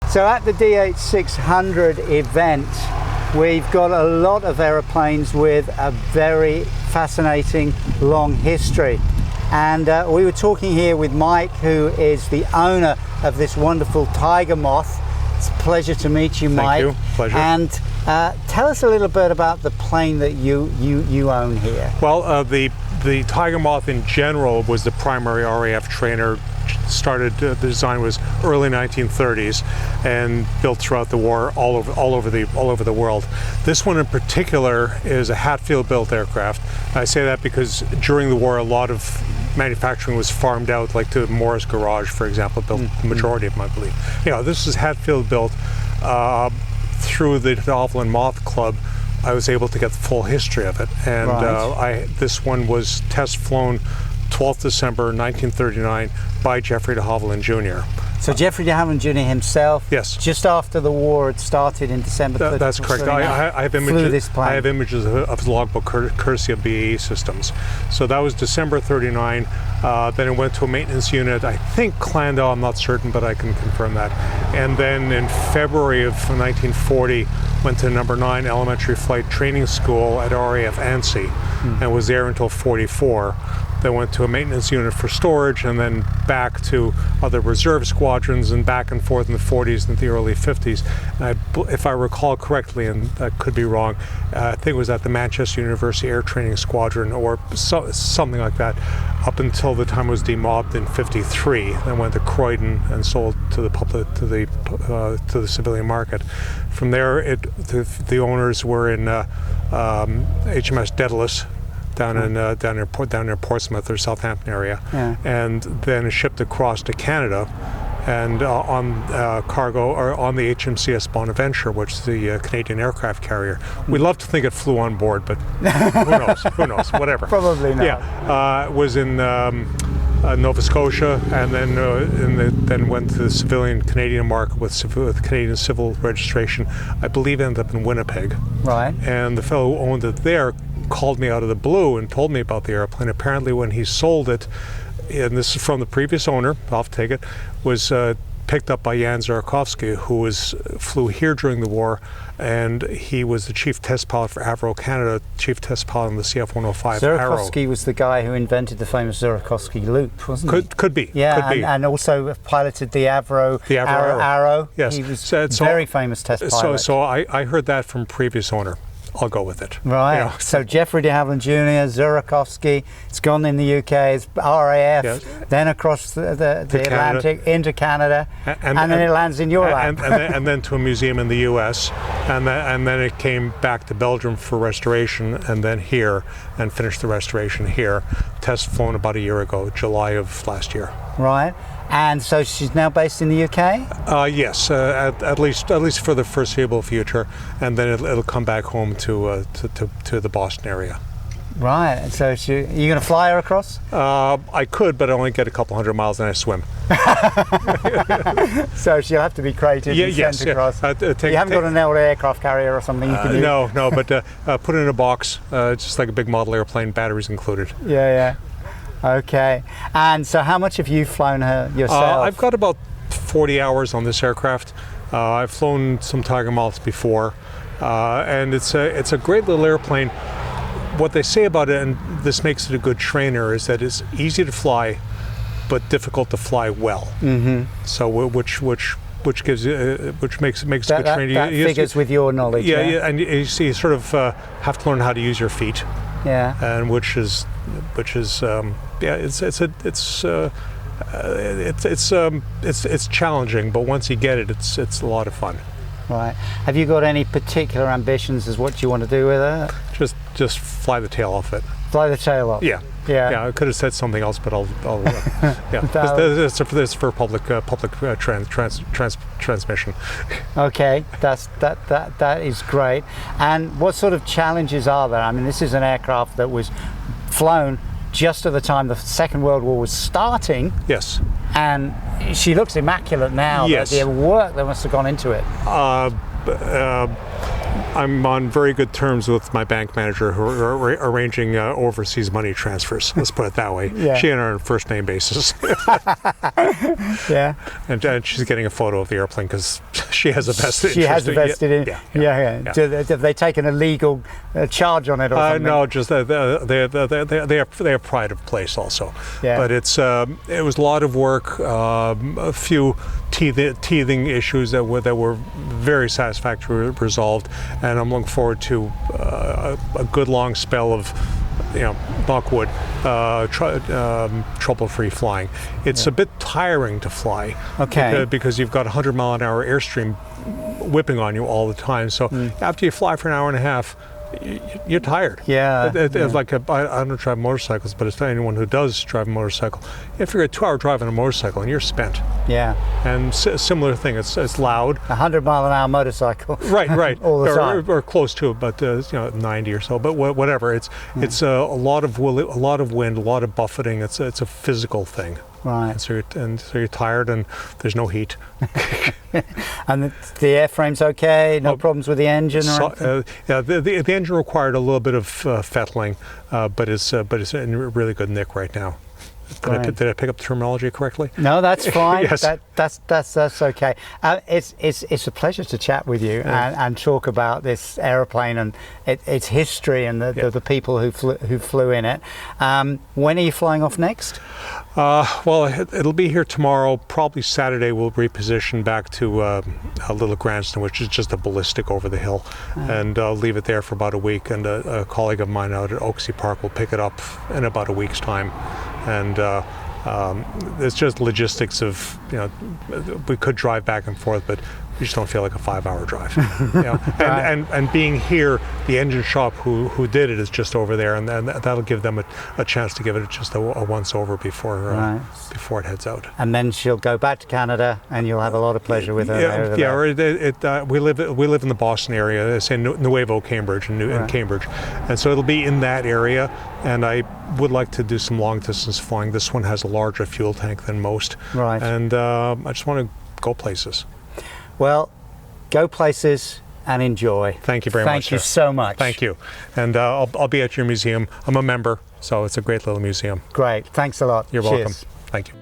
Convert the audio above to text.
So at the DH600 event, we've got a lot of aeroplanes with a very fascinating long history. And we were talking here with Mike, who is the owner of this wonderful Tiger Moth. It's a pleasure to meet you, Mike. Thank you. Pleasure. And tell us a little bit about the plane that you own here. Well, the Tiger Moth in general was the primary RAF trainer. The design was early 1930s and built throughout the war all over the world. This one in particular is a Hatfield-built aircraft. I say that because during the war a lot of manufacturing was farmed out, like to Morris Garage, for example, built the majority of them, I believe. This is Hatfield-built. Through the Havilland Moth Club, I was able to get the full history of it, and right. This one was test flown 12th December 1939 by Jeffrey de Havilland Jr. So Jeffrey de Havilland Jr. himself, yes, just after the war had started in December. That's correct. I have images. I have images of his logbook, courtesy of BAE Systems. So that was December 39. Then it went to a maintenance unit. I think Clandau. I'm not certain, but I can confirm that. And then in February of 1940, went to number 9 Elementary Flight Training School at RAF Annecy, and was there until 44. Then went to a maintenance unit for storage, and then back to other reserve squadrons, and back and forth in the 40s and the early 50s. And if I recall correctly, and I could be wrong, I think it was at the Manchester University Air Training Squadron or something like that, up until the time it was demobbed in 53. Then went to Croydon and sold to the public, to the civilian market. From there, the owners were in HMS Daedalus, down near Portsmouth or Southampton area, and then shipped across to Canada, and on cargo or on the HMCS Bonaventure, which is the Canadian aircraft carrier. We love to think it flew on board, but who knows? Who knows? Whatever. Probably not. Yeah, was in Nova Scotia, and then went to the civilian Canadian market with Canadian civil registration. I believe ended up in Winnipeg. Right. And the fellow who owned it there called me out of the blue and told me about the airplane. Apparently when he sold it, and this is from the previous owner, I'll take it, was picked up by Jan Zurakovsky, who flew here during the war, and he was the chief test pilot for Avro Canada, chief test pilot on the CF-105 Arrow. Zurakovsky was the guy who invented the famous Zurakovsky loop, wasn't he? Could be. Yeah, could be. And also piloted the Avro Arrow. Yes. He was very famous test pilot. So I heard that from previous owner. I'll go with it. Right. So Jeffrey de Havilland Jr., Zurakovsky, it's gone in the UK, it's RAF, then across the Atlantic into Canada, and then it lands in your lap. And then to a museum in the US, and then it came back to Belgium for restoration, and then here, and finished the restoration here. Test flown about a year ago, July of last year. Right. And so she's now based in the UK? Yes, at least for the foreseeable future, and then it'll come back home to the Boston area. Right. So are you going to fly her across? I could, but I only get a couple hundred miles and I swim. So she'll have to be crated and sent across. You haven't got an old aircraft carrier or something you can use? No, but put it in a box, just like a big model airplane, batteries included. Yeah. Okay. And so how much have you flown her yourself? I've got about 40 hours on this aircraft. I've flown some Tiger Moths before, and it's a great little airplane. What they say about it, and this makes it a good trainer, is that it's easy to fly, but difficult to fly well. Mm-hmm. So which makes it a good trainer. That figures with your knowledge. Yeah, and you sort of have to learn how to use your feet. Yeah. And which is it's challenging, but once you get it, it's a lot of fun. Right. Have you got any particular ambitions as what you want to do with it? Just fly the tail off it. Fly the tail off. Yeah. I could have said something else, but I'll This for public transmission. Okay, that is great. And what sort of challenges are there? I mean, this is an aircraft that was flown just at the time the Second World War was starting. Yes. And she looks immaculate now. Yes. The work that must have gone into it. I'm on very good terms with my bank manager who are arranging overseas money transfers. Let's put it that way. Yeah. She and I are on a first name basis. Yeah. And she's getting a photo of the airplane because she has a vested interest. She has a vested in. Yeah. Yeah. Have they taken a legal charge on it or something? No, just they have pride of place also. Yeah. But it was a lot of work, a few teething issues that were very satisfactorily resolved, and I'm looking forward to a good long spell of, knock wood, trouble-free flying. It's a bit tiring to fly, because you've got 100-mile-an-hour airstream whipping on you all the time. So after you fly for an hour and a half, you're tired. Yeah. It's like I don't drive motorcycles, but it's anyone who does drive a motorcycle. You figure a 2-hour drive on a motorcycle and you're spent. Yeah. And similar thing. It's loud. 100-mile-an-hour motorcycle. Right. All the time. Or close to it, but 90 or so. But whatever. It's a lot of wind, a lot of buffeting. It's a physical thing. Right. And so you're tired, and there's no heat. And the airframe's okay. No problems with the engine or anything? Yeah, the engine required a little bit of fettling, but it's in really good nick right now. Did I pick up the terminology correctly? No, that's fine. Yes. That's okay. It's a pleasure to chat with you and talk about this aeroplane and its history and the people who flew in it. When are you flying off next? Well, it'll be here tomorrow. Probably Saturday we'll reposition back to Little Granston, which is just a ballistic over the hill, and I'll leave it there for about a week. And a colleague of mine out at Oaksey Park will pick it up in about a week's time. And it's just logistics of, we could drive back and forth, but we just don't feel like a 5-hour drive. And being here, the engine shop who did it is just over there, and that'll give them a chance to give it just a once over before it heads out. And then she'll go back to Canada, and you'll have a lot of pleasure with her. We live in the Boston area. It's in Nuevo Cambridge in Cambridge, and so it'll be in that area. And I would like to do some long distance flying. This one has a larger fuel tank than most, right? And I just want to go places. Well, go places and enjoy. Thank you very much. Thank you so much. Thank you. And I'll be at your museum. I'm a member, so it's a great little museum. Great. Thanks a lot. You're welcome. Thank you.